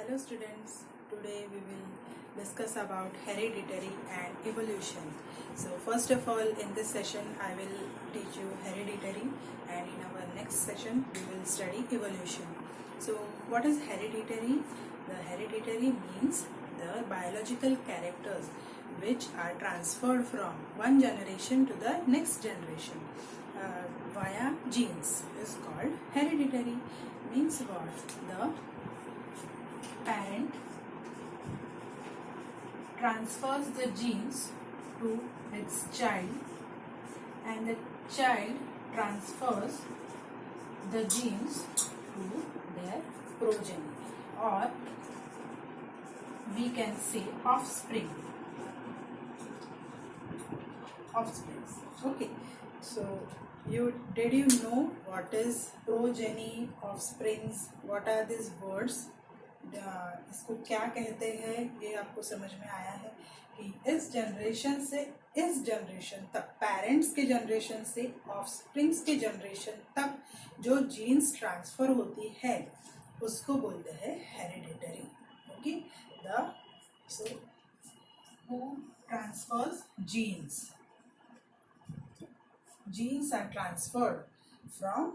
Hello students, today we will discuss about hereditary and evolution. So first of all, in this session I will teach you hereditary, and in our next session we will study evolution. So what is hereditary? The hereditary means the biological characters which are transferred from one generation to the next generation via genes is called hereditary. Means what? The parent transfers the genes to its child, and the child transfers the genes to their progeny, or we can say offspring. Okay, so did you know what is progeny, offsprings? What are these words? इसको क्या कहते हैं ये आपको समझ में आया है कि इस जनरेशन से इस जनरेशन तक, पेरेंट्स के जनरेशन से ऑफस्प्रिंग्स के जनरेशन तक जो जीन्स ट्रांसफर होती है उसको बोलते हैं hereditary. Okay, so who transfers genes are transferred from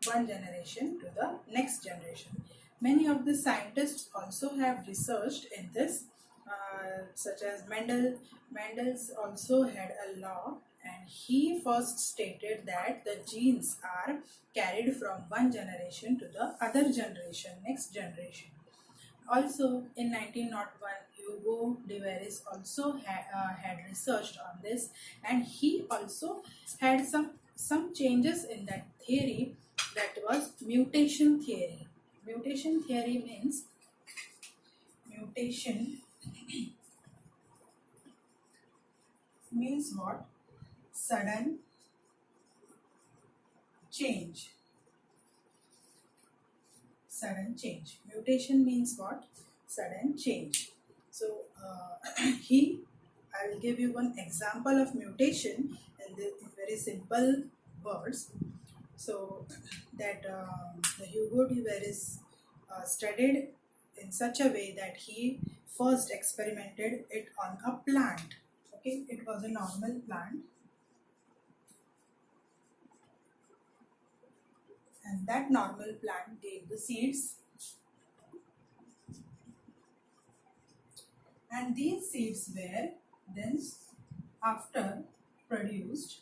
one generation to the next generation. Many of the scientists also have researched in this, such as Mendel. Mendel's also had a law, and he first stated that the genes are carried from one generation to the other generation, next generation. Also, in 1901, Hugo de Veris also had researched on this, and he also had some changes in that theory. That was mutation theory. Mutation theory means what? Sudden change. Mutation means what? Sudden change. So I will give you one example of mutation in very simple words. So that the Hugo de Veris studied in such a way that he first experimented it on a plant. Okay, it was a normal plant, and that normal plant gave the seeds, and these seeds were then after produced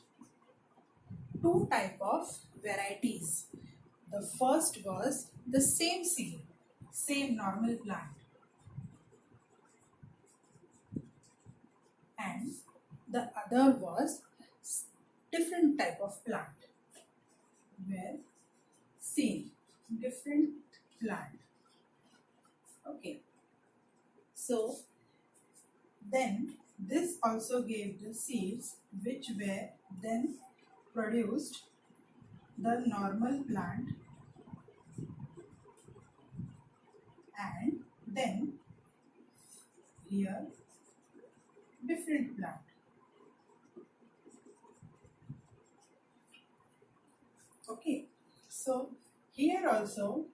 two type of varieties. The first was the same seed, same normal plant, and the other was different type of plant, where same different plant. Okay, so then this also gave the seeds which were then produced the normal plant, and then here different plant. Okay, so here also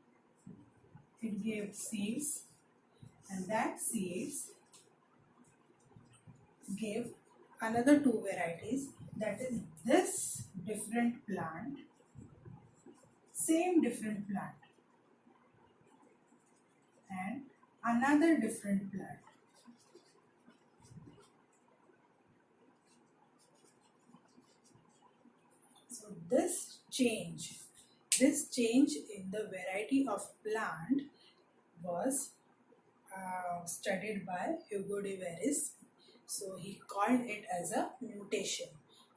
it gave seeds, and that seeds gave another two varieties, that is this different plant, same different plant, and another different plant. So this change in the variety of plant was studied by Hugo de Veris. So he called it as a mutation.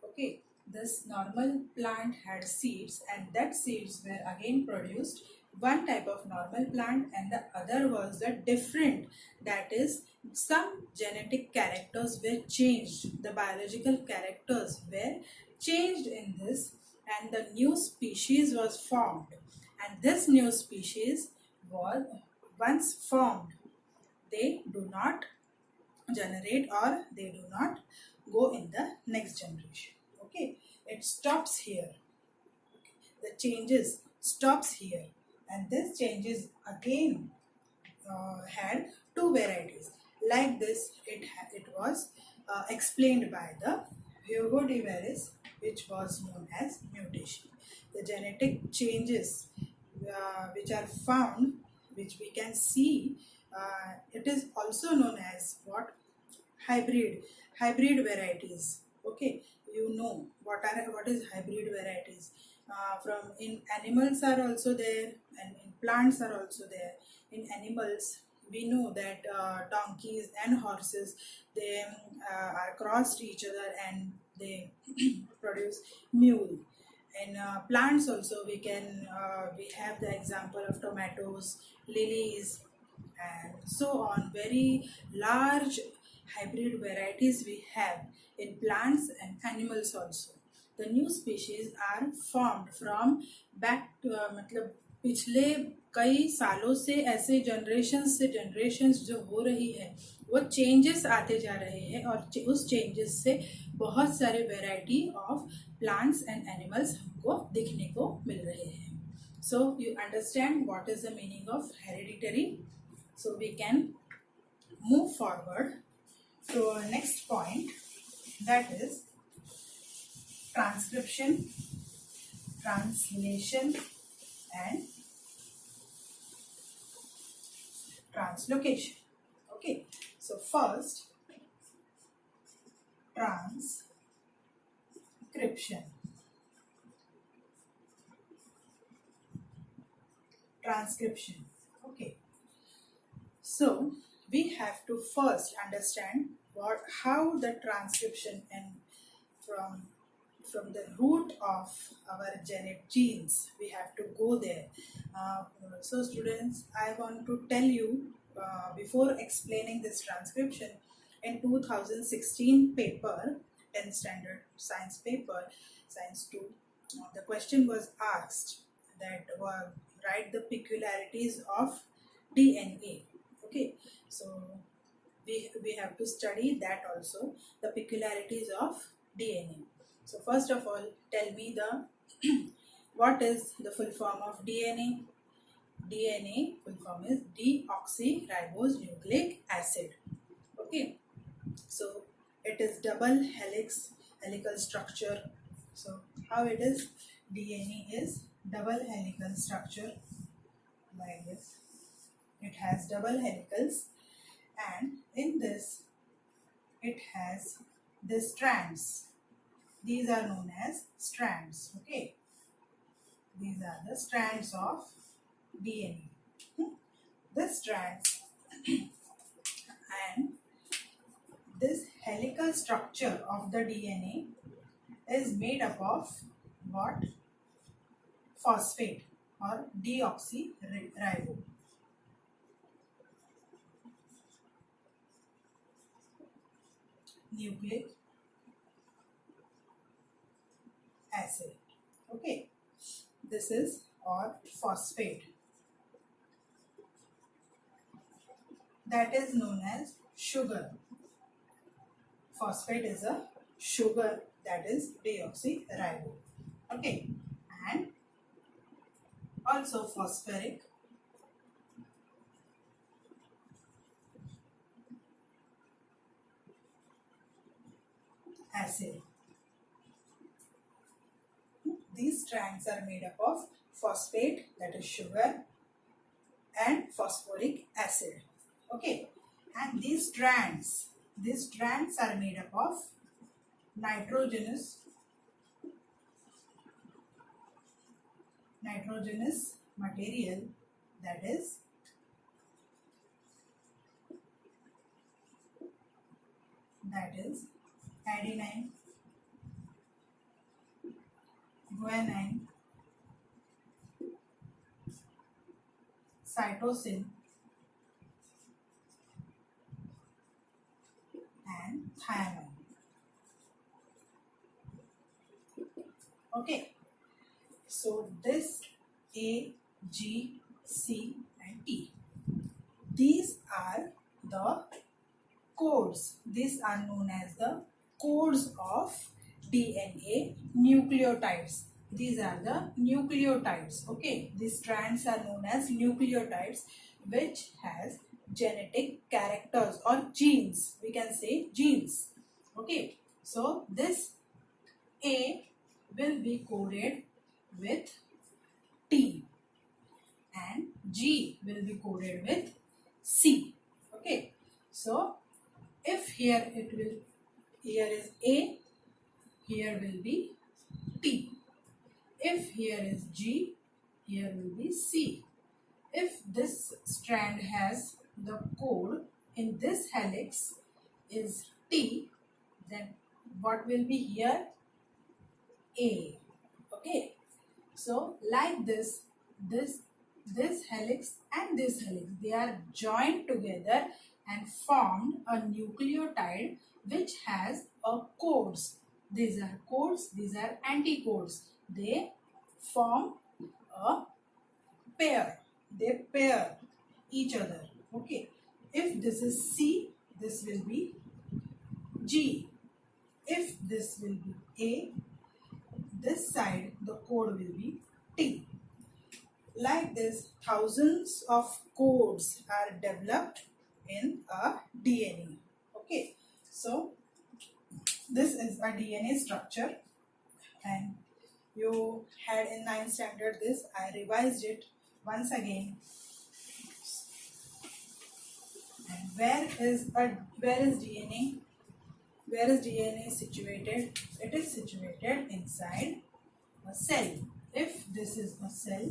Okay, this normal plant had seeds, and that seeds were again produced one type of normal plant, and the other was the different, that is some genetic characters were changed, the biological characters were changed in this, and the new species was formed. And this new species was once formed, they do not generate, or they do not go in the next generation. Okay, it stops here. The changes stops here, and this changes again had two varieties. Like this, it was explained by the Hugo de Veris, which was known as mutation. The genetic changes which are found, which we can see, it is also known as what? Hybrid varieties. Okay, you know what is hybrid varieties. From in animals are also there, and in plants are also there. In animals, we know that donkeys and horses, they are crossed each other and they produce mule. In plants also, we have the example of tomatoes, lilies, and so on. Very large hybrid varieties we have in plants and animals also. The new species are formed from back to मतलब पिछले कई सालों से ऐसे generations जो हो रही है, वो चेंजेस आते जा रहे हैं और उस चेंजेस से बहुत सारे variety of plants and animals हमको दिखने को मिल रहे हैं. So you understand what is the meaning of hereditary. So we can move forward to our next point, that is transcription, translation and translocation. Okay, so first, transcription. Okay, so we have to first understand how the transcription and from the root of our genes, we have to go there. So students, I want to tell you before explaining this transcription, in 2016 paper, 10th standard science paper, science 2, the question was asked that write the peculiarities of DNA. Okay, so we have to study that also, the peculiarities of DNA. So first of all, tell me the what is the full form of DNA? DNA full form is deoxyribose nucleic acid. Okay, so it is double helical structure. So how it is? DNA is double helical structure like this. It has double helicals, and in this it has the strands. These are known as strands. Okay, these are the strands of DNA. The strands and this helical structure of the DNA is made up of what? Phosphate or deoxyribose. Nucleic acid. Okay, this is or phosphate, that is known as sugar. Phosphate is a sugar, that is deoxyribose. Okay, and also phosphoric acid. These strands are made up of phosphate, that is sugar, and phosphoric acid. Okay, and these strands are made up of nitrogenous material, that is adenine, guanine, cytosine and thymine. Okay, so this A, G, C and T, these are the codes. These are known as the codes of DNA nucleotides. These are the nucleotides. Okay, these strands are known as nucleotides, which has genetic characters or genes. We can say genes. Okay, so this A will be coded with T and G will be coded with C. Okay, so if here is A, here will be T. If here is G, here will be C. If this strand has the code in this helix is T, then what will be here? A. Okay. So like this helix and this helix, they are joined together and formed a nucleotide which has a codes. These are codes, these are anticodes. They form a pair. They pair each other. Okay. If this is C, this will be G. If this will be A, this side the code will be T. Like this, thousands of codes are developed in a DNA. Okay, so this is a DNA structure, and you had in 9th standard this. I revised it once again. And where is DNA? Where is DNA situated? It is situated inside a cell. If this is a cell,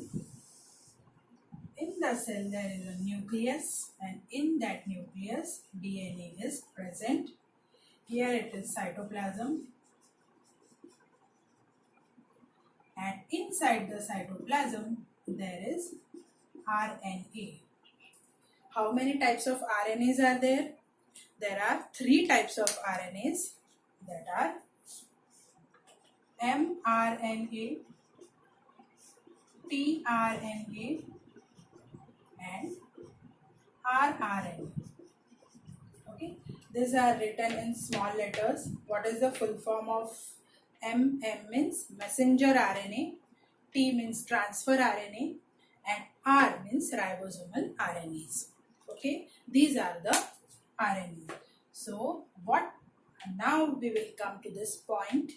in the cell there is a nucleus, and in that nucleus DNA is present. Here it is cytoplasm, and inside the cytoplasm there is RNA. How many types of RNAs are there? There are 3 types of RNAs, that are mRNA, tRNA and rRNA. Okay, these are written in small letters. What is the full form of M? M means messenger RNA, T means transfer RNA, and R means ribosomal RNAs. Okay, these are the RNAs. So now we will come to this point,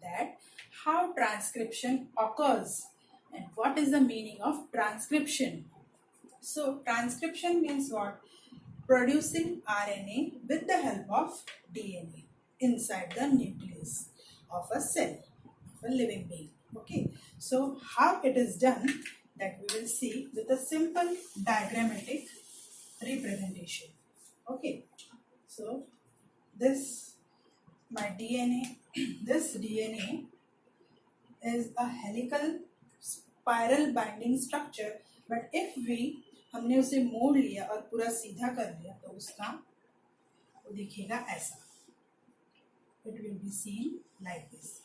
that how transcription occurs and what is the meaning of transcription. So transcription means what? Producing RNA with the help of DNA inside the nucleus of a cell, of a living being. Okay, so how it is done, that we will see with a simple diagrammatic representation. Okay, so this my DNA, this DNA is a helical spiral binding structure, but if हमने उसे मोड़ लिया और पूरा सीधा कर लिया तो उसका वो दिखेगा ऐसा. It will be seen like this.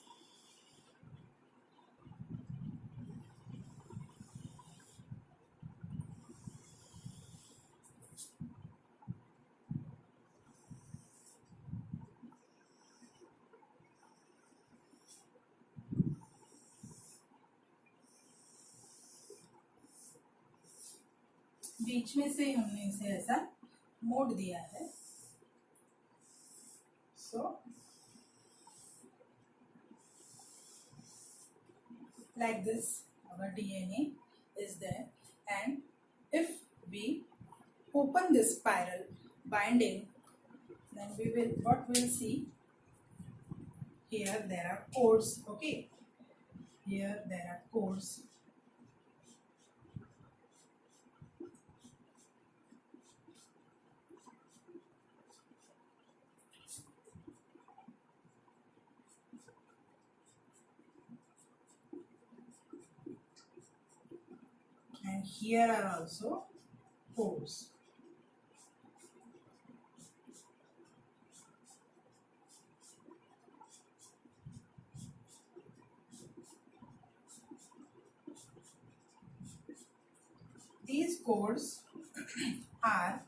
बीच में से हमने इसे ऐसा मोड़ दिया है. So like this our DNA is there, and if we open this spiral binding, then we'll see here there are codes. Okay, here there are codes. And here are also codes. These codes are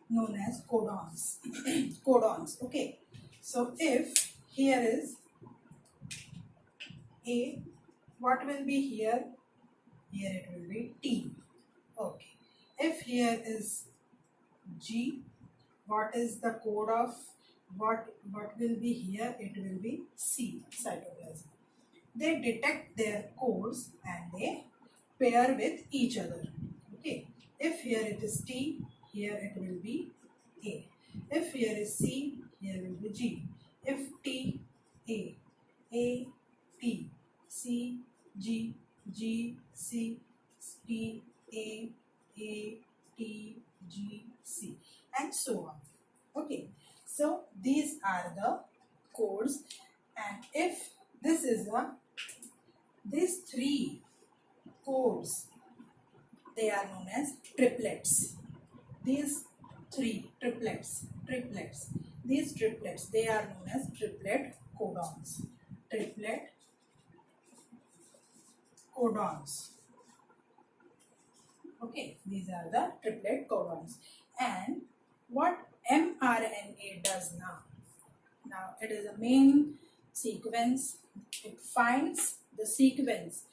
known as codons. Codons. Okay. So if here is A, what will be here? Here it will be T. Okay. If here is G, what is the code of what will be here? It will be C, cytoplasm. They detect their codes and they pair with each other. Okay. If here it is T, here it will be A. If here is C, here will be G. If T, A, T, C, G, G, C, T, A, T, G, C, and so on. Okay. So these are the codes, and if this is these three codes, they are known as triplets. These three triplets, these triplets, they are known as triplet codons. Triplet codons. Okay, these are the triplet codons. And what mRNA does now? Now it is a main sequence. It finds the sequence.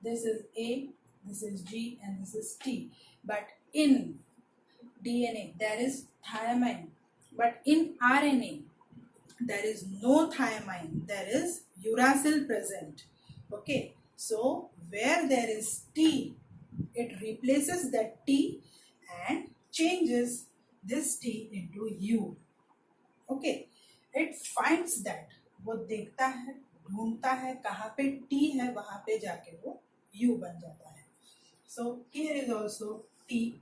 This is A, this is G, and this is T. But in DNA there is thymine. But in RNA there is no thymine. There is uracil present. Okay. So where there is T, it replaces that T and changes this T into U. Okay. It finds that, वो देखता है, ढूंढता है कहाँ पे T है, वहाँ पे जाके वो U बन जाता है. So here is also T,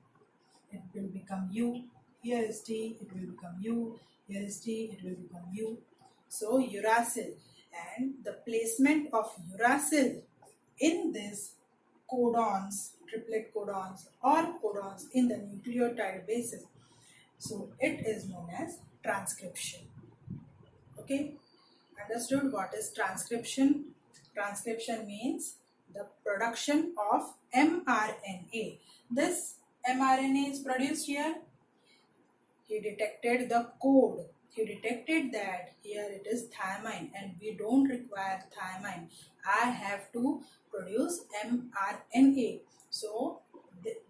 it will become U. Here is T, it will become U. Here is T, it will become U. So uracil, and the placement of uracil in this codons, triplet codons or codons in the nucleotide bases, so it is known as transcription. Okay, understood what is transcription? Transcription means the production of mRNA. This mRNA is produced here. He detected the code. He detected that here it is thymine and we don't require thymine. I have to produce mRNA. So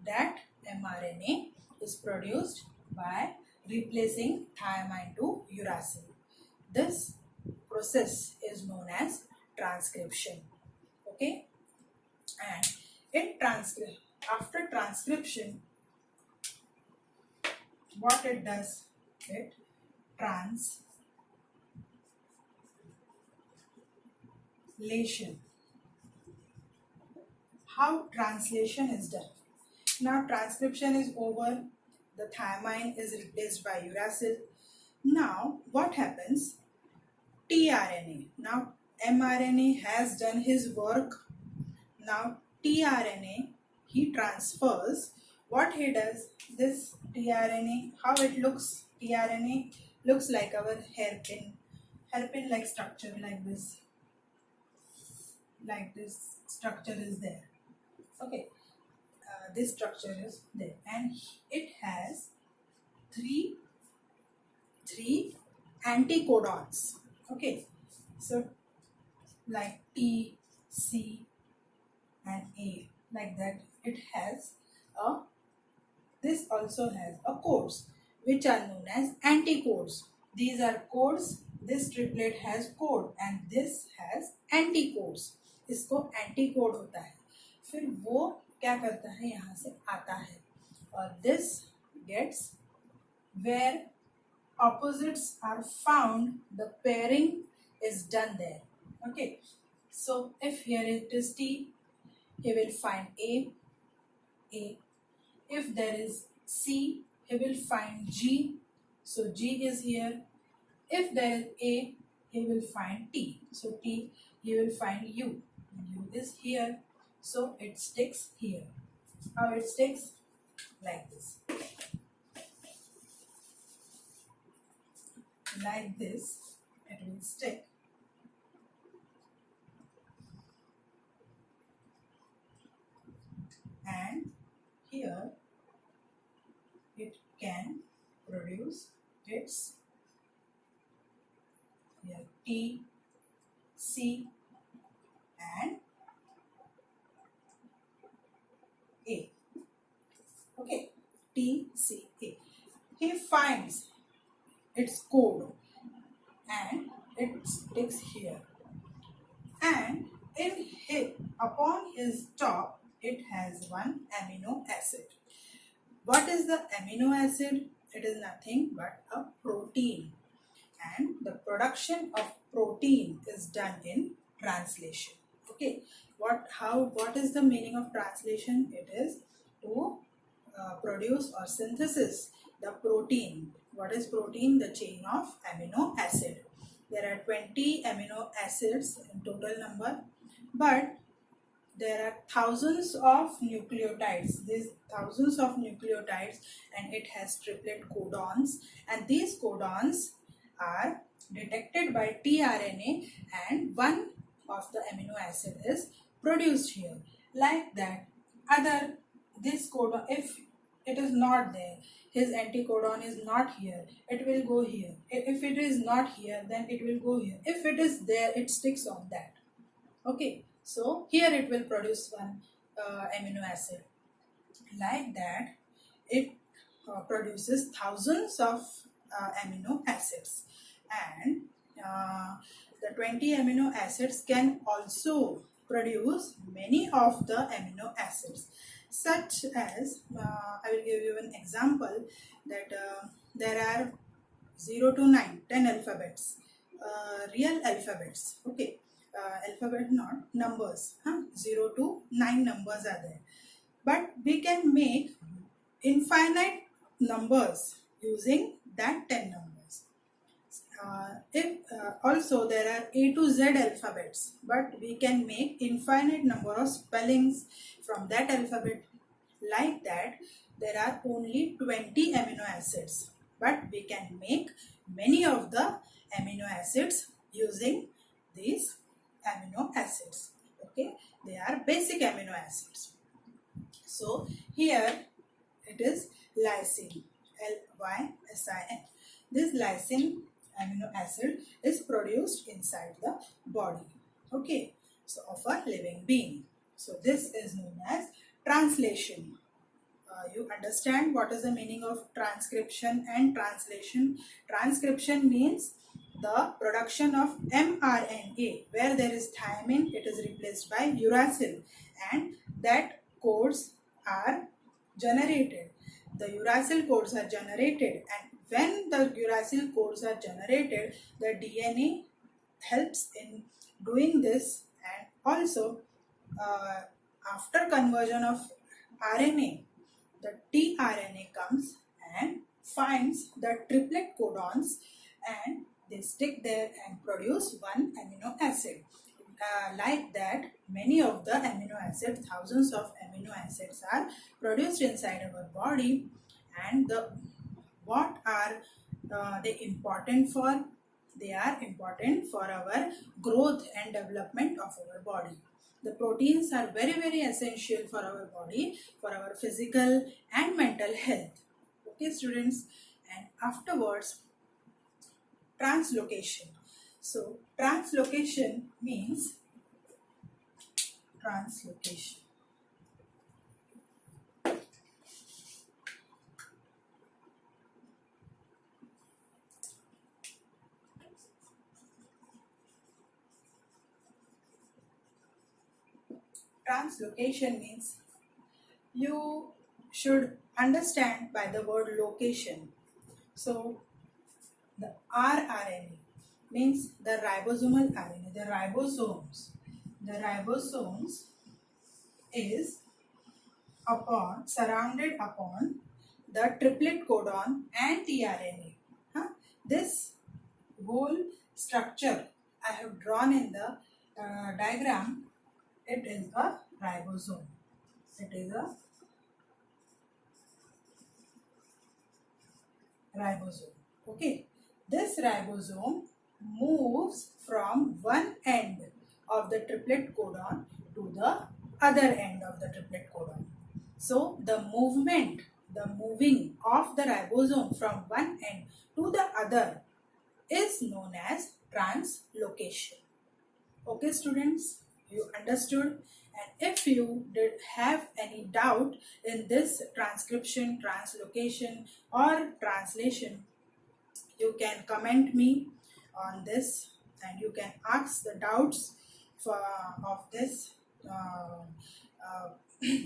that mRNA is produced by replacing thymine to uracil. This process is known as transcription. Okay, and after transcription, what it does, it translation. How translation is done? Now transcription is over, the thymine is replaced by uracil. Now what happens? tRNA. Now mRNA has done his work. Now tRNA, he transfers. What he does, this tRNA, how it looks? tRNA looks like our hairpin like structure, like this structure is there. Okay, this structure is there, and it has three anticodons. Okay, so like T, C, and A, like that. It has a, this also has a codes which are known as anticodes. These are codes. This triplet has code and this has anticodes. इसको एंटीकोड होता है, फिर वो क्या करता है, यहाँ से आता है और this gets where opposites are found, the pairing is done there. Okay, so if here it is T, he will find A. If there is C, he will find G, so G is here. If there is A, he will find T, so T, he will find U, and U is here, so it sticks here. How it sticks? Like this. Like this, it will stick. And here it can produce its here T, C, and A. Okay, TCA. He finds its code and it sticks here, and upon his top it has one amino acid. What is the amino acid? It is nothing but a protein, and the production of protein is done in translation. Okay, what is the meaning of translation? It is to produce or synthesis the protein. What is protein? The chain of amino acid. There are 20 amino acids in total number, but there are thousands of nucleotides. These thousands of nucleotides, and it has triplet codons, and these codons are detected by tRNA, and one of the amino acid is produced here. Like that, this codon, if it is not there, his anticodon is not here, it will go here. If it is not here, then it will go here. If it is there, it sticks on that. Okay, so here it will produce one amino acid. Like that, it produces thousands of amino acids, and the 20 amino acids can also produce many of the amino acids, such as I will give you an example that there are 0 to 9, 10 alphabets, real alphabets. Okay, alphabet, not numbers. 0 to 9 numbers are there, but we can make infinite numbers using that 10 numbers. If also there are A to Z alphabets, but we can make infinite number of spellings from that alphabet. Like that, there are only 20 amino acids, but we can make many of the amino acids using these amino acids. Okay, they are basic amino acids. So here it is lysine, Lysin. This lysine amino acid is produced inside the body, okay, so of a living being. So this is known as translation. You understand what is the meaning of transcription and translation? Transcription means the production of mRNA. Where there is thymine, it is replaced by uracil, and that codes are generated. The uracil codes are generated, and when the uracil codes are generated, the DNA helps in doing this, and also after conversion of RNA, the tRNA comes and finds the triplet codons, and they stick there and produce one amino acid. Like that, many of the amino acids, thousands of amino acids are produced inside our body, and what are they important for? They are important for our growth and development of our body. The proteins are very, very essential for our body, for our physical and mental health. Okay, students, and afterwards, translocation. So, translocation means translocation. Translocation means you should understand by the word location. So, the rRNA means the ribosomal RNA, the ribosomes. The ribosomes is surrounded upon the triplet codon and tRNA. This whole structure I have drawn in the diagram. It is a ribosome. It is a ribosome. Okay. This ribosome moves from one end of the triplet codon to the other end of the triplet codon. So the moving of the ribosome from one end to the other is known as translocation. Okay, students, you understood? And if you did have any doubt in this transcription, translocation, or translation, you can comment me on this, and you can ask the doubts of this uh,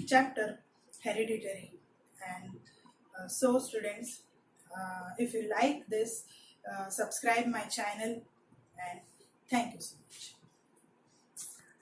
chapter, hereditary. And so students, if you like this, subscribe my channel, and thank you so much.